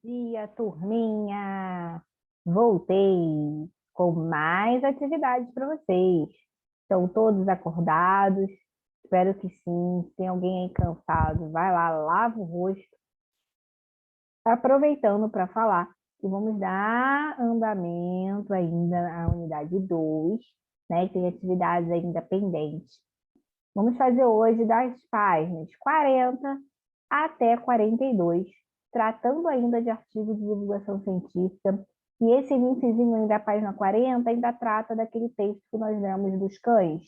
dia, turminha! Voltei com mais atividades para vocês. Estão todos acordados? Espero que sim. Se tem alguém aí cansado, vai lá, lava o rosto. Aproveitando para falar que vamos dar andamento ainda à unidade 2, né? Que tem atividades ainda pendentes. Vamos fazer hoje das páginas 40 até 42, tratando ainda de artigos de divulgação científica. E esse iniciozinho aí da página 40 ainda trata daquele texto que nós lemos dos cães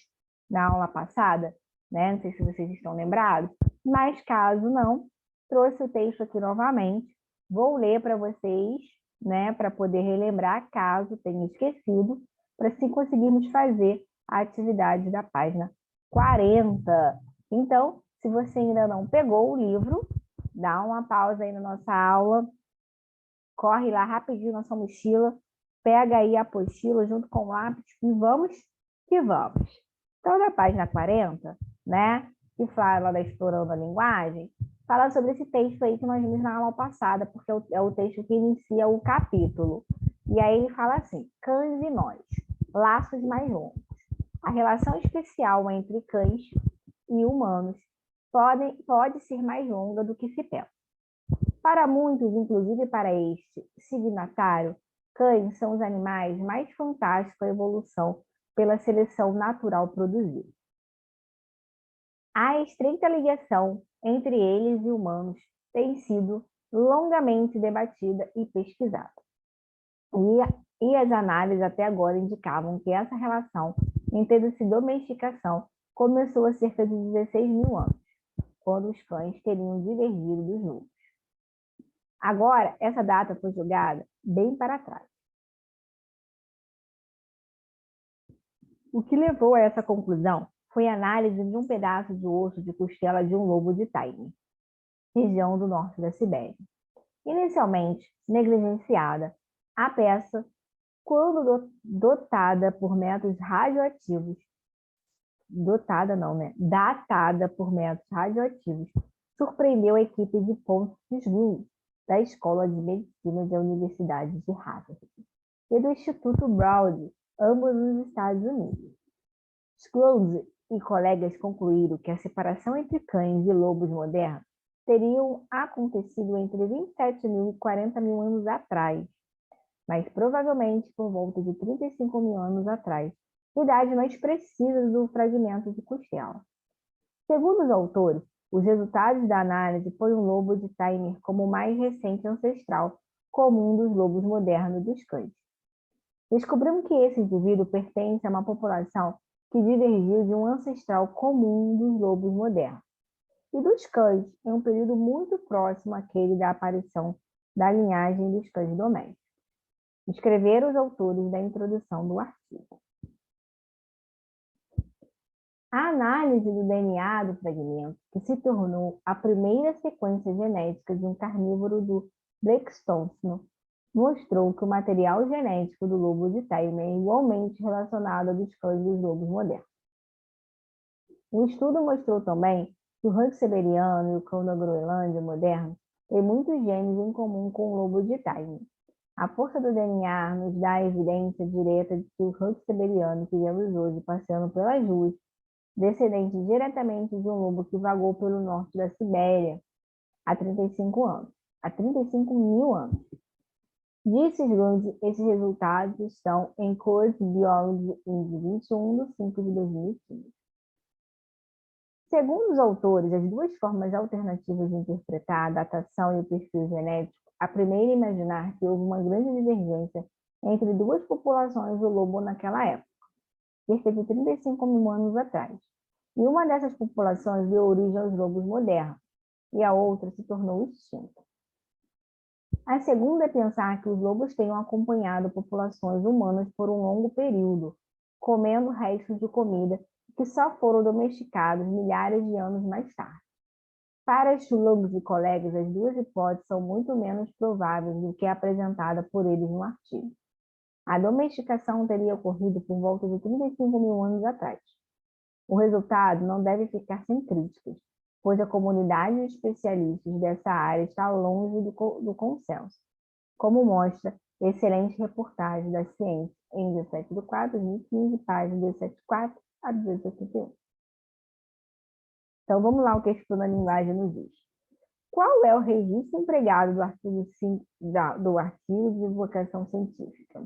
na aula passada, né? Não sei se vocês estão lembrados, mas caso não, trouxe o texto aqui novamente. Vou ler para vocês, né? Para poder relembrar, caso tenha esquecido, para assim conseguirmos fazer a atividade da página 40. Então, se você ainda não pegou o livro, dá uma pausa aí na nossa aula, corre lá rapidinho na sua mochila, pega aí a apostila junto com o lápis e vamos que vamos. Então, na página 40, né, que fala da Explorando a Linguagem, fala sobre esse texto aí que nós vimos na aula passada, porque é o texto que inicia o capítulo. E aí ele fala assim: cães e nós, laços mais longos. A relação especial entre cães e humanos pode ser mais longa do que se pensa. Para muitos, inclusive para este signatário, cães são os animais mais fantásticos da evolução pela seleção natural produzida. A estreita ligação entre eles e humanos tem sido longamente debatida e pesquisada. E as análises até agora indicavam que essa relação entre domesticação começou há cerca de 16 mil anos, quando os cães teriam divergido dos lobos. Agora, essa data foi jogada bem para trás. O que levou a essa conclusão foi a análise de um pedaço de osso de costela de um lobo de Taime, região do norte da Sibéria. Inicialmente negligenciada, a peça, quando dotada por métodos radioativos, datada por métodos radioativos, surpreendeu a equipe de Ponce Slim, da Escola de Medicina da Universidade de Harvard e do Instituto Broad, ambos nos Estados Unidos. Scrooge e colegas concluíram que a separação entre cães e lobos modernos teriam acontecido entre 27 mil e 40 mil anos atrás, mas provavelmente por volta de 35 mil anos atrás, idade mais precisa do fragmento de costela. Segundo os autores, os resultados da análise põem o lobo de Taime como o mais recente ancestral comum dos lobos modernos dos cães. Descobrimos que esse indivíduo pertence a uma população que divergiu de um ancestral comum dos lobos modernos e dos cães em um período muito próximo àquele da aparição da linhagem dos cães domésticos. Escreveram os autores da introdução do artigo. A análise do DNA do fragmento, que se tornou a primeira sequência genética de um carnívoro do Blackstone, mostrou que o material genético do lobo de Taime é igualmente relacionado ao dos cães dos lobos modernos. O estudo mostrou também que o husky siberiano e o cão da Groenlândia moderno têm muitos genes em comum com o lobo de Taime. A força do DNA nos dá a evidência direta de que o husky siberiano que vemos hoje passeando pelas ruas, descendente diretamente de um lobo que vagou pelo norte da Sibéria há 35 mil anos. Disse Scrooge, esses resultados estão em Current Biology de 21 de 5 de 2015. Segundo os autores, as duas formas alternativas de interpretar a datação e o perfil genético, a primeira é imaginar que houve uma grande divergência entre duas populações do lobo naquela época, cerca de 35 mil anos atrás. E uma dessas populações deu origem aos lobos modernos, e a outra se tornou extinta. A segunda é pensar que os lobos tenham acompanhado populações humanas por um longo período, comendo restos de comida que só foram domesticados milhares de anos mais tarde. Para Scrooge e colegas, as duas hipóteses são muito menos prováveis do que a apresentada por eles no artigo. A domesticação teria ocorrido por volta de 35 mil anos atrás. O resultado não deve ficar sem críticas. pois a comunidade de especialistas dessa área está longe do consenso, como mostra excelente reportagem da Ciência em 17/4, 2015, página 274 a 281. Então, vamos lá o que a Estudo da Linguagem nos diz. Qual é o registro empregado do artigo de divulgação científica?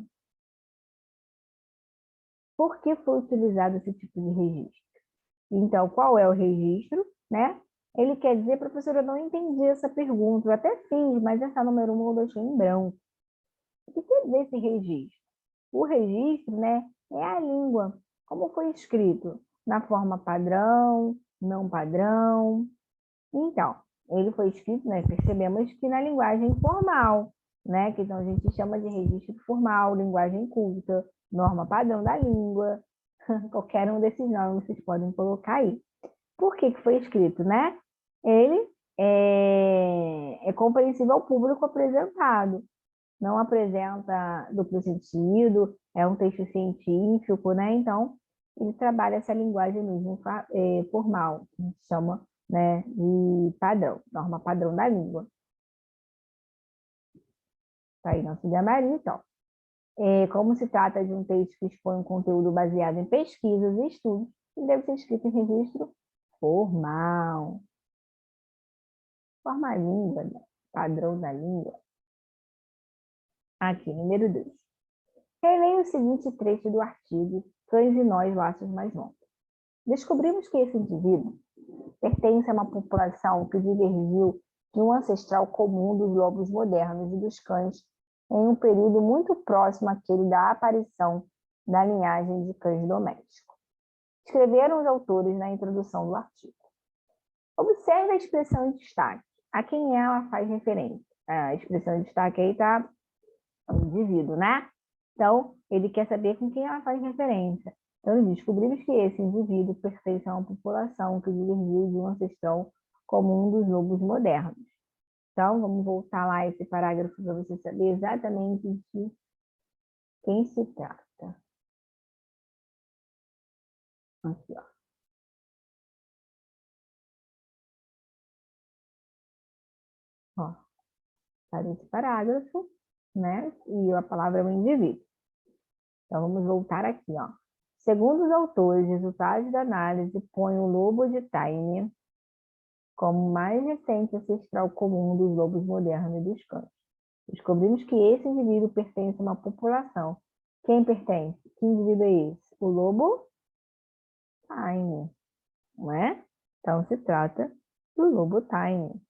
Por que foi utilizado esse tipo de registro? Então, qual é o registro, né? Ele quer dizer, professora, eu não entendi essa pergunta, eu até fiz, mas essa número 1 eu deixei em branco. O que quer dizer esse registro? O registro, né, é a língua, como foi escrito, na forma padrão, não padrão. Então, ele foi escrito, né, percebemos que na linguagem formal, né, que então a gente chama de registro formal, linguagem culta, norma padrão da língua, qualquer um desses nomes vocês podem colocar aí. Por que foi escrito, né? Ele é compreensível ao público apresentado, não apresenta duplo sentido, é um texto científico, né? Então, ele trabalha essa linguagem mesmo formal, que a gente chama, né, de padrão, norma padrão da língua. Tá aí nosso gabarito, ó. Como se trata de um texto que expõe um conteúdo baseado em pesquisas e estudos, ele deve ser escrito em registro formal. Forma língua, né? Padrão da língua. Aqui, número 2. Releia o seguinte trecho do artigo Cães e Nós, Laços Mais Longos. Descobrimos que esse indivíduo pertence a uma população que divergiu de um ancestral comum dos lobos modernos e dos cães em um período muito próximo àquele da aparição da linhagem de cães domésticos. Escreveram os autores na introdução do artigo. Observe a expressão em destaque. A quem ela faz referência? A expressão em destaque aí está o indivíduo, né? Então, ele quer saber com quem ela faz referência. Então, descobrimos que esse indivíduo pertence a uma população que divergiu de um ancestral comum dos lobos modernos. Então, vamos voltar lá a esse parágrafo para você saber exatamente de quem se trata. Aqui, ó. Ó, para esse parágrafo, né? E a palavra é o indivíduo. Então, vamos voltar aqui, ó. Segundo os autores, resultados da análise põem o lobo de Taine como mais recente ancestral comum dos lobos modernos e dos cães. Descobrimos que esse indivíduo pertence a uma população. Quem pertence? Que indivíduo é esse? O lobo Taine, não é? Então, se trata do lobo Taine.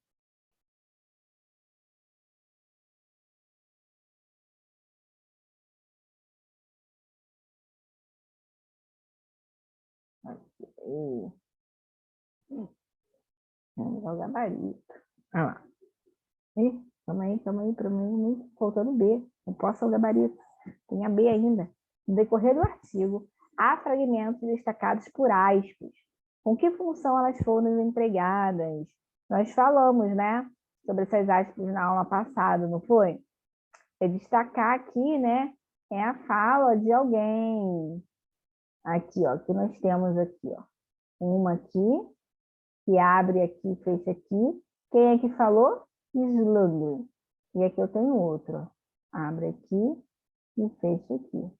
Aqui. Vamos ao gabarito. Ah lá. Calma aí, para mim faltando B. Não posso ao gabarito. Tem a B ainda. No decorrer do artigo, há fragmentos destacados por aspas. Com que função elas foram empregadas? Nós falamos, né, sobre essas aspas na aula passada, não foi? É destacar aqui, né, é a fala de alguém. Aqui, ó, que nós temos aqui, ó. Uma aqui, que abre aqui, fecha aqui. Quem é que falou? Slug. E aqui eu tenho outro. Abre aqui e fecha aqui.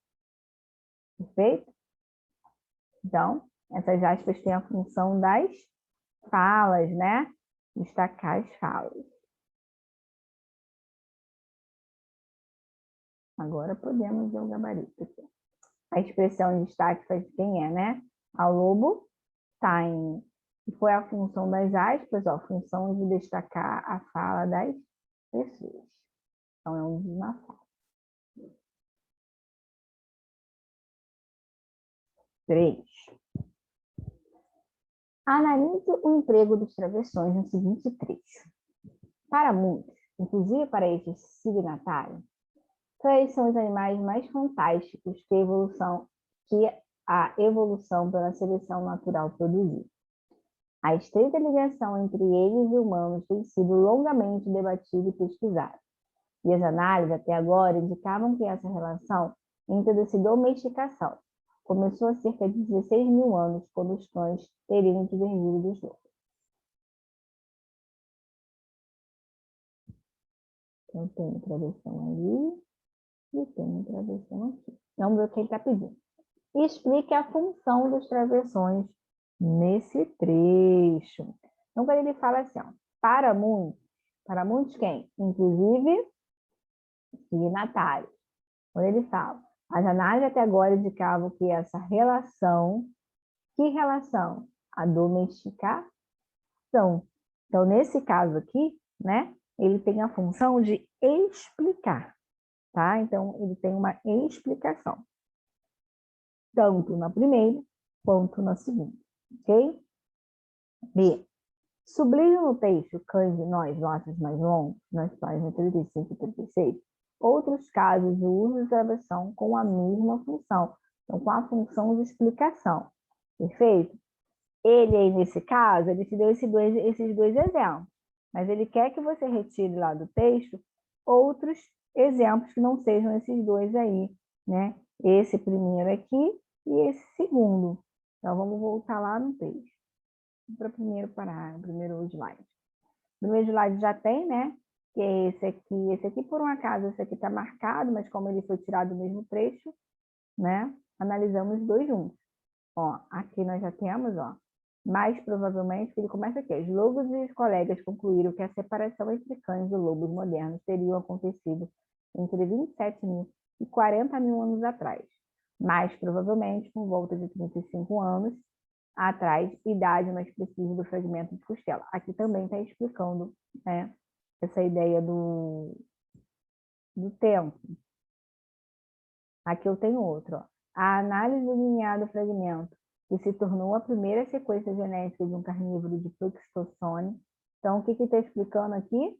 Perfeito? Então, essas aspas têm a função das falas, né? Destacar as falas. Agora podemos ver o gabarito aqui. A expressão de destaque faz de quem é, né? Ao lobo, time. E foi a função das aspas, ó, a função de destacar a fala das pessoas. Então, é um de uma fala. 3. Analise o emprego dos travessões no seguinte trecho. Para muitos, inclusive para estes signatários, cães são os animais mais fantásticos que a evolução pela seleção natural produziu. A estreita ligação entre eles e humanos tem sido longamente debatida e pesquisada, e as análises até agora indicavam que essa relação introduziu domesticação. Começou há cerca de 16 mil anos, quando os cães teriam divergido dos lobos. Então, tem travessão ali e tem travessão aqui. Vamos ver o que ele está pedindo. Explique a função dos travessões nesse trecho. Então, quando ele fala assim, ó, para muitos quem? Inclusive, signatários. Quando ele fala, as análises até agora indicavam que essa relação, que relação? A domesticação. Então, nesse caso aqui, né, ele tem a função de explicar, tá? Então, ele tem uma explicação, tanto na primeira quanto na segunda, ok? B. Sublinhe no texto cães de nós, laços mais longos, nas páginas 35 e 36, outros casos de uso de travessão com a mesma função, então com a função de explicação, perfeito? Ele aí, nesse caso, ele te deu esses dois exemplos, mas ele quer que você retire lá do texto outros exemplos que não sejam esses dois aí, né? Esse primeiro aqui e esse segundo. Então, vamos voltar lá no texto, para o primeiro parágrafo, primeiro slide. O primeiro slide já tem, né? Que é esse aqui por um acaso, esse aqui está marcado, mas como ele foi tirado do mesmo trecho, né? Analisamos os dois juntos. Ó, aqui nós já temos, ó, mais provavelmente, que ele começa aqui. Os lobos e os colegas concluíram que a separação entre cães e lobos modernos teria acontecido entre 27.000 e 40.000 anos atrás. Mais provavelmente, por volta de 35 anos atrás, idade mais precisa do fragmento de costela. Aqui também está explicando, né, essa ideia do tempo. Aqui eu tenho outro, ó. A análise linear do fragmento, que se tornou a primeira sequência genética de um carnívoro de Pleistocene. Então, o que está explicando aqui?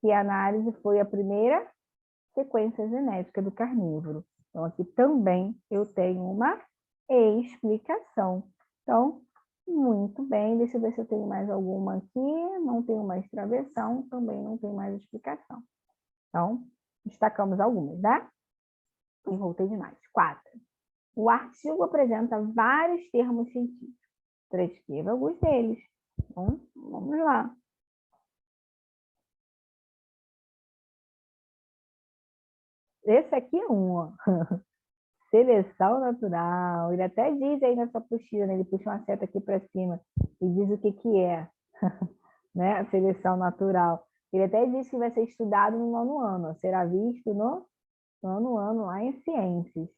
Que a análise foi a primeira sequência genética do carnívoro. Então, aqui também eu tenho uma explicação. Então, muito bem. Deixa eu ver se eu tenho mais alguma aqui. Não tenho mais travessão, também não tenho mais explicação. Então, destacamos algumas, né? E voltei demais. 4. O artigo apresenta vários termos científicos. Transcreva alguns deles. Então, vamos lá. Esse aqui é um, ó. Seleção natural. Ele até diz aí nessa apostila, né? Ele puxa uma seta aqui para cima e diz o que é, né? A seleção natural. Ele até diz que vai ser estudado no nono ano, ó. Será visto no nono ano lá em ciências.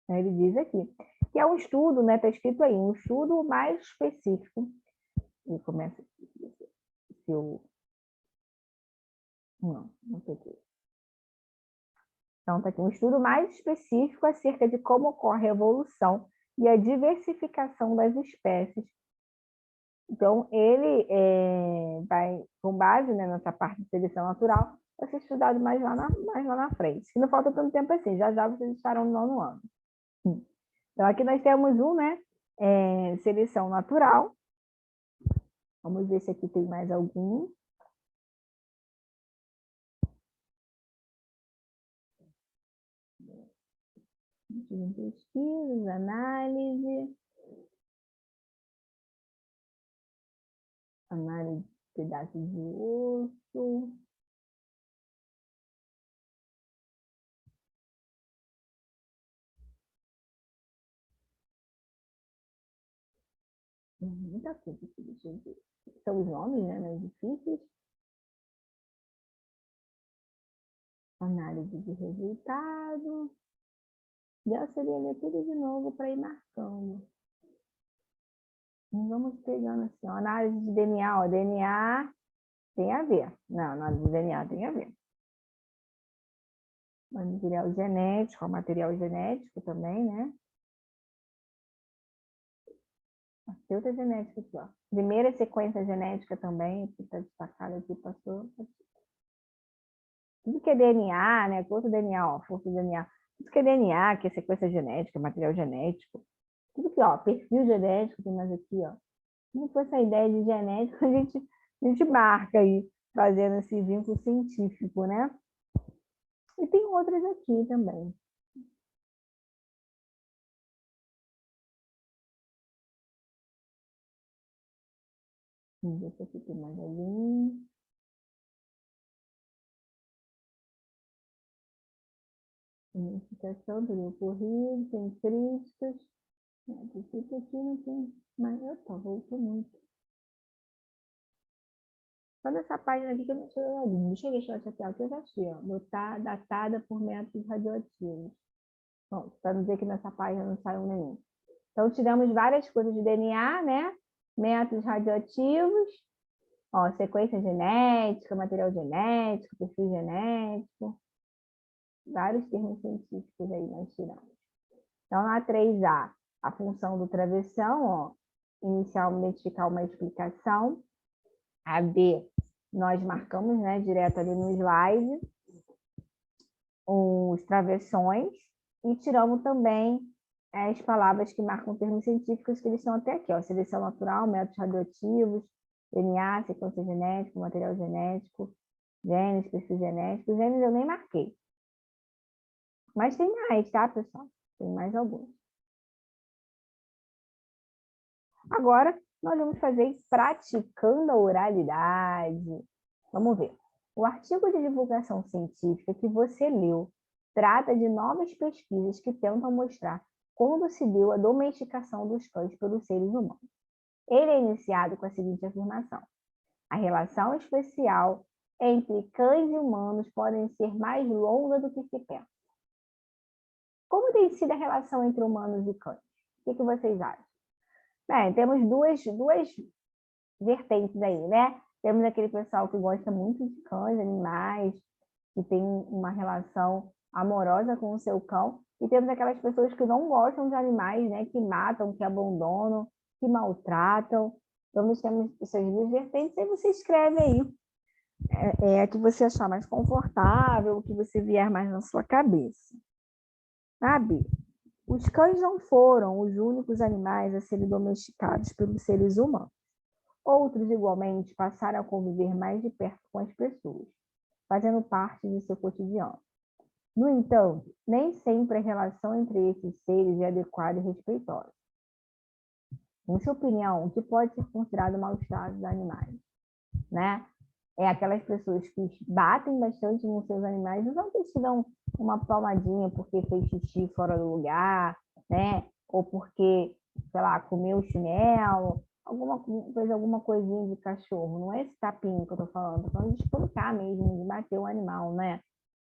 Ele diz aqui que é um estudo, né? Está escrito aí, um estudo mais específico. E começa aqui, se eu... Não sei o que. Então, está aqui um estudo mais específico acerca de como ocorre a evolução e a diversificação das espécies. Então, ele vai, com base, né, nessa parte de seleção natural, vai ser estudado mais lá na frente. E não falta tanto tempo assim, já já vocês estarão no nono ano. Então, aqui nós temos um, né, seleção natural. Vamos ver se aqui tem mais algum. Pesquisas, análise de pedaços de osso. Muita coisa aqui, deixa eu ver. São os nomes, né, mais difíceis. Análise de resultado. Já seria ler tudo de novo para ir marcando. Vamos pegando assim, ó, análise de DNA, ó, DNA tem a ver. Não, análise de DNA tem a ver. Material genético também, né? Outra genética aqui, ó. Primeira sequência genética também, que está destacada aqui, passou. Tudo que é DNA, né? Outro DNA, ó, força do DNA. Tudo que é DNA, que é sequência genética, material genético. Tudo que, ó, perfil genético, tem mais aqui, ó. Não foi essa ideia de genética, a gente marca aí, fazendo esse vínculo científico, né? E tem outras aqui também. Vamos ver se aqui tem mais algum. Identificação do ocorrido, tem críticas. Antecipa aqui, não tem. Mas, opa, voltou muito. Só nessa página aqui que eu não sei algum. Deixa eu deixar essa tela que eu já achei, ó. Datada por métodos radioativos. Bom, para não dizer que nessa página não saiu nenhum. Então, tiramos várias coisas de DNA, né? Métodos radioativos, ó, sequência genética, material genético, perfil genético, vários termos científicos aí nós tiramos. Então, na 3A, a função do travessão, ó, inicial, identificar uma explicação. A B, nós marcamos, né, direto ali no slide, os travessões, e tiramos também as palavras que marcam termos científicos, que eles estão até aqui, ó, seleção natural, métodos radioativos, DNA, sequência genética, material genético, genes, perfil genético. Genes eu nem marquei. Mas tem mais, tá, pessoal? Tem mais alguns. Agora, nós vamos fazer praticando a oralidade. Vamos ver. O artigo de divulgação científica que você leu trata de novas pesquisas que tentam mostrar como se deu a domesticação dos cães pelos seres humanos. Ele é iniciado com a seguinte afirmação: a relação especial entre cães e humanos pode ser mais longa do que se pensa. Como tem sido a relação entre humanos e cães? O que vocês acham? Bem, temos duas vertentes aí, né? Temos aquele pessoal que gosta muito de cães, animais, que tem uma relação amorosa com o seu cão, e temos aquelas pessoas que não gostam de animais, né? Que matam, que abandonam, que maltratam. Então, nós temos essas duas vertentes, e você escreve aí a que você achar mais confortável, o que você vier mais na sua cabeça. Sabe? Os cães não foram os únicos animais a serem domesticados pelos seres humanos. Outros, igualmente, passaram a conviver mais de perto com as pessoas, fazendo parte de seu cotidiano. No entanto, nem sempre a relação entre esses seres é adequada e respeitosa. Em sua opinião, o que pode ser considerado mal-estar dos animais? Né? É aquelas pessoas que batem bastante nos seus animais, não que eles te dão uma palmadinha porque fez xixi fora do lugar, né? Ou porque, sei lá, comeu chinelo, alguma coisinha de cachorro. Não é esse tapinho que eu tô falando de espancar mesmo, de bater o animal, né?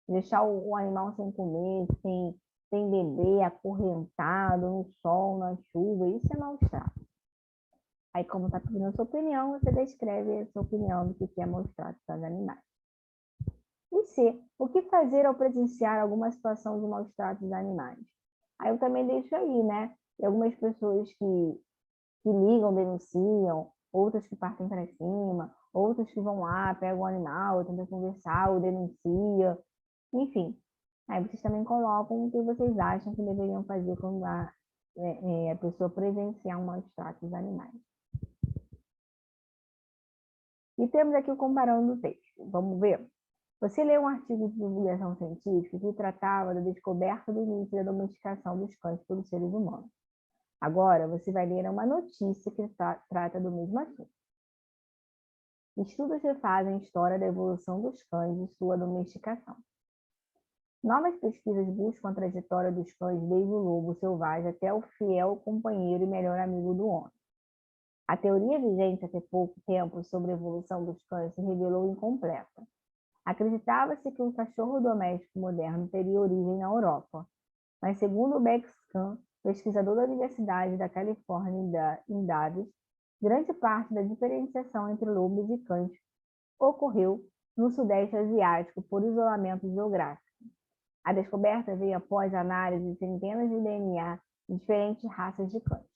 Deixar o animal sem comer, sem beber, acorrentado, no sol, na chuva, isso é mal-estar. Aí, como está pedindo a sua opinião, você descreve a sua opinião do que é maus-tratos aos animais. E C, o que fazer ao presenciar alguma situação de maus-tratos dos animais? Aí eu também deixo aí, né? Tem algumas pessoas que ligam, denunciam, outras que partem para cima, outras que vão lá, pegam o animal, tentam conversar, ou denunciam, enfim. Aí vocês também colocam o que vocês acham que deveriam fazer quando a pessoa presenciar um maus-trato dos animais. E temos aqui o comparando o texto. Vamos ver? Você leu um artigo de divulgação científica que tratava da descoberta do início da domesticação dos cães pelos seres humanos. Agora, você vai ler uma notícia que trata do mesmo assunto. Estudos refazem a história da evolução dos cães e sua domesticação. Novas pesquisas buscam a trajetória dos cães desde o lobo selvagem até o fiel companheiro e melhor amigo do homem. A teoria vigente até pouco tempo sobre a evolução dos cães se revelou incompleta. Acreditava-se que o cachorro doméstico moderno teria origem na Europa, mas segundo Bex Kahn, pesquisador da Universidade da Califórnia em Davis, grande parte da diferenciação entre lobos e cães ocorreu no Sudeste Asiático por isolamento geográfico. A descoberta veio após a análise de centenas de DNA de diferentes raças de cães.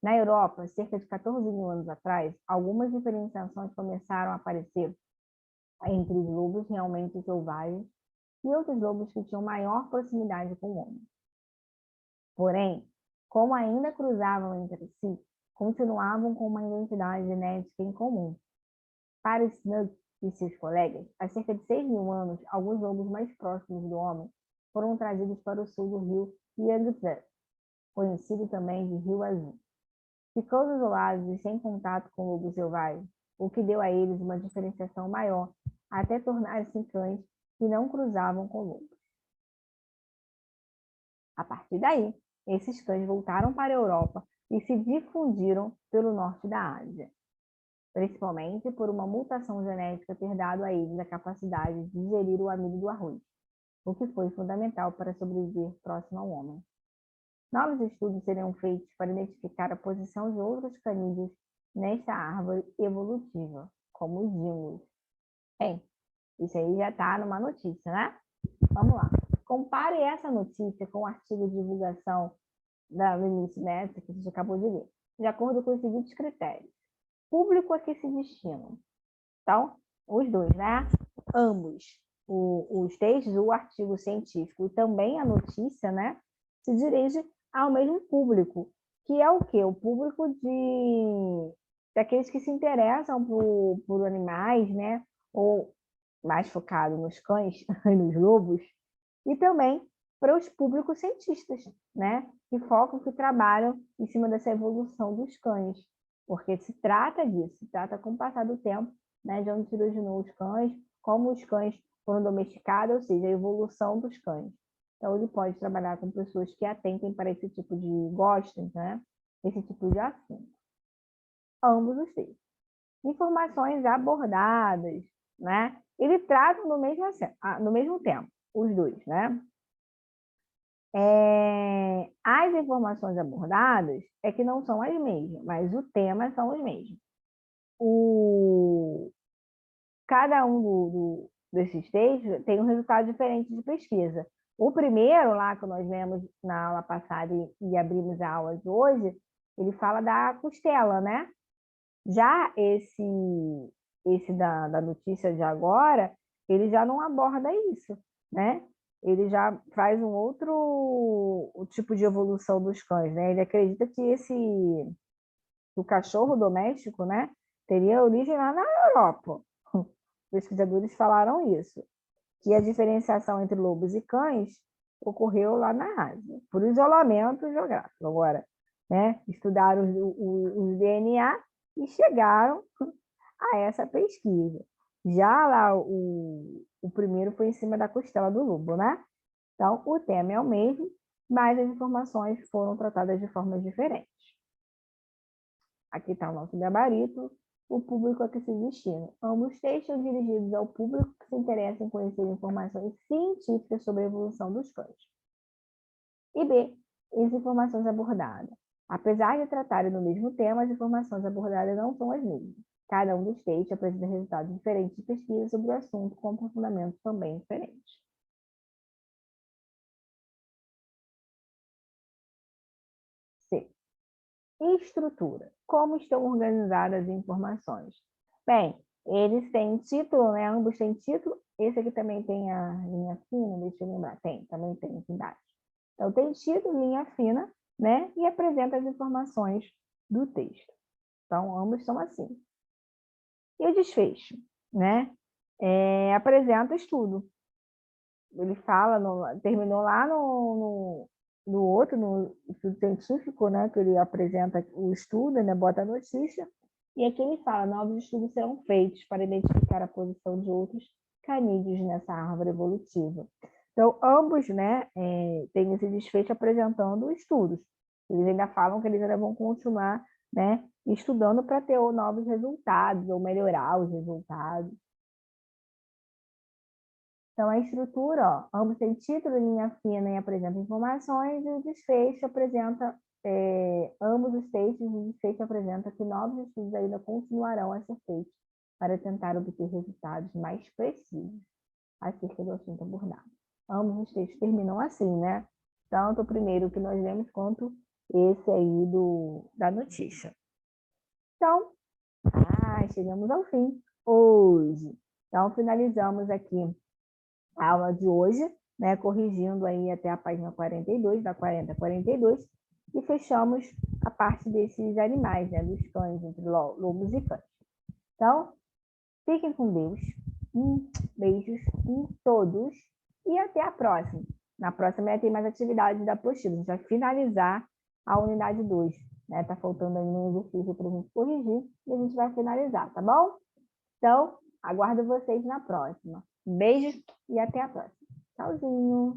Na Europa, cerca de 14 mil anos atrás, algumas diferenciações começaram a aparecer entre os lobos realmente selvagens e outros lobos que tinham maior proximidade com o homem. Porém, como ainda cruzavam entre si, continuavam com uma identidade genética em comum. Para Snug e seus colegas, há cerca de 6 mil anos, alguns lobos mais próximos do homem foram trazidos para o sul do rio Yangtze, conhecido também de Rio Azul. Ficando isolados e sem contato com o lobo selvagem, o que deu a eles uma diferenciação maior, até tornar-se cães que não cruzavam com lobos. A partir daí, esses cães voltaram para a Europa e se difundiram pelo norte da Ásia, principalmente por uma mutação genética ter dado a eles a capacidade de digerir o amido do arroz, o que foi fundamental para sobreviver próximo ao homem. Novos estudos seriam feitos para identificar a posição de outros canídeos nesta árvore evolutiva, como os dingos. Bem, isso aí já está numa notícia, né? Vamos lá. Compare essa notícia com o artigo de divulgação no início, né, que a gente acabou de ler, de acordo com os seguintes critérios. Público a que se destinam. Então, os dois, né? Ambos, os textos, o artigo científico e também a notícia, né, se dirige ao mesmo público, que é o quê? O público daqueles que se interessam por animais, né? Ou mais focado nos cães e nos lobos, e também para os públicos cientistas, né? Que focam, que trabalham em cima dessa evolução dos cães, porque se trata disso, se trata com o passar do tempo, né, de onde se originou os cães, como os cães foram domesticados, ou seja, a evolução dos cães. Então, ele pode trabalhar com pessoas que atentem para esse tipo de gostem, né? Esse tipo de assunto. Ambos os textos. Informações abordadas, né? Ele trata no mesmo tempo, os dois, né? As informações abordadas é que não são as mesmas, mas o tema são os mesmos. Cada um desses textos tem um resultado diferente de pesquisa. O primeiro, lá que nós vemos na aula passada e abrimos a aula de hoje, ele fala da costela, né? Já esse da notícia de agora, ele já não aborda isso, né? Ele já faz um outro tipo de evolução dos cães, né? Ele acredita que o cachorro doméstico, né, teria origem lá na Europa. Pesquisadores falaram isso, que a diferenciação entre lobos e cães ocorreu lá na Ásia, por isolamento geográfico. Agora, né, estudaram os DNA e chegaram a essa pesquisa. Já lá, o primeiro foi em cima da costela do lobo, né? Então, o tema é o mesmo, mas as informações foram tratadas de formas diferentes. Aqui está o nosso gabarito, o público a que se destina. Ambos textos são dirigidos ao público que se interessa em conhecer informações científicas sobre a evolução dos cães. E B, as informações abordadas. Apesar de tratarem do mesmo tema, as informações abordadas não são as mesmas. Cada um dos textos apresenta resultados diferentes de pesquisa sobre o assunto, com aprofundamentos também diferentes. C. Estrutura. Como estão organizadas as informações? Bem, eles têm título, né? Ambos têm título. Esse aqui também tem a linha fina, deixa eu lembrar. Também tem aqui embaixo. Então, tem título, linha fina, né? E apresenta as informações do texto. Então, ambos são assim. E o desfecho, né? Apresenta o estudo. Ele fala, terminou lá no outro, no estudo científico, né? Que ele apresenta o estudo, né? Bota a notícia. E aqui ele fala, novos estudos serão feitos para identificar a posição de outros canídeos nessa árvore evolutiva. Então, ambos, né, têm esse desfecho apresentando estudos. Eles ainda falam que eles ainda vão continuar, né, estudando para ter novos resultados, ou melhorar os resultados. Então, a estrutura, ó, ambos têm título, linha fina e apresentam informações, e o desfecho apresenta, ambos os textos, o desfecho apresenta que novos estudos ainda continuarão a ser feitos para tentar obter resultados mais precisos acerca do assunto abordado. Ambos os textos terminam assim, né? Tanto o primeiro que nós lemos, quanto esse aí da notícia. Então, chegamos ao fim hoje. Então, finalizamos aqui a aula de hoje, né, corrigindo aí até a página 42, da 40 a 42, e fechamos a parte desses animais, né, dos cães, entre lobos e cães. Então, fiquem com Deus, beijos em todos e até a próxima. Na próxima tem mais atividades da apostila, a gente vai finalizar a unidade 2, né, tá faltando aí um exercício para a gente corrigir e a gente vai finalizar, tá bom? Então, aguardo vocês na próxima. Beijos e até a próxima. Tchauzinho!